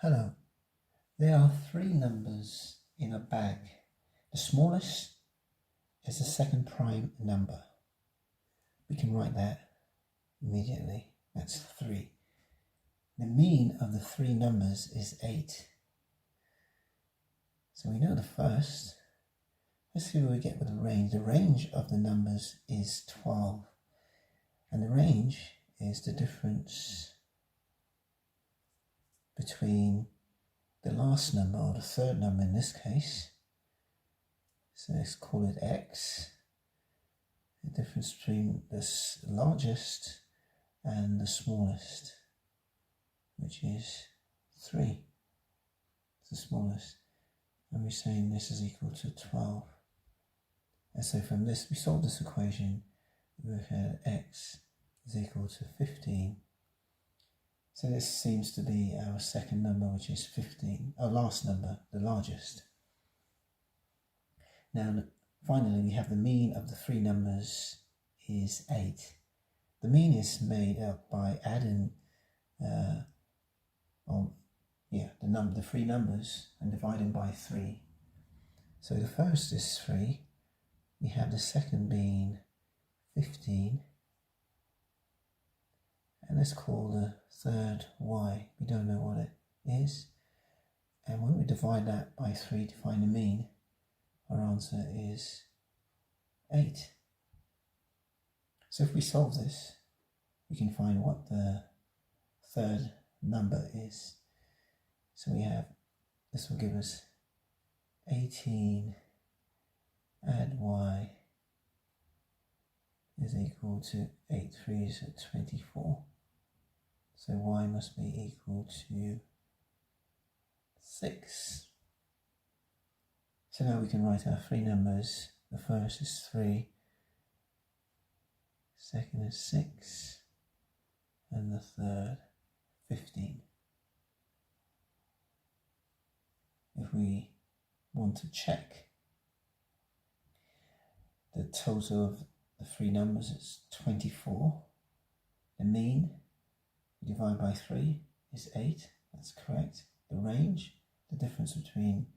Hello, there are three numbers in a bag. The smallest is the second prime number. We can write that immediately. That's 3. The mean of the three numbers is 8. So we know the first. Let's see what we get with the range. The range of the numbers is 12. And the range is the difference between the last number, or the third number in this case. So let's call it x. The difference between the largest and the smallest, which is 3. It's the smallest. And we're saying this is equal to 12. And so from this, we solve this equation. We had x is equal to 15. So this seems to be our second number, which is 15. Our last number, the largest. Now, finally, we have the mean of the three numbers is 8. The mean is made up by adding the three numbers and dividing by 3. So the first is 3. We have the second being 15. And let's call the third y. We don't know what it is. And when we divide that by 3 to find the mean, our answer is 8. So if we solve this, we can find what the third number is. So we have, this will give us 18 add y is equal to 8 3s are 24. So y must be equal to 6. So now we can write our three numbers. The first is 3, second is 6, and the third 15. If we want to check the total of the three numbers, is 24. The mean, we divide by 3, is 8. That's correct. The range, the difference between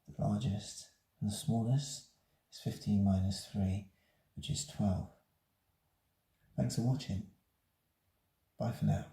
the largest and the smallest, is 15 minus 3, which is 12. Thanks for watching. Bye for now.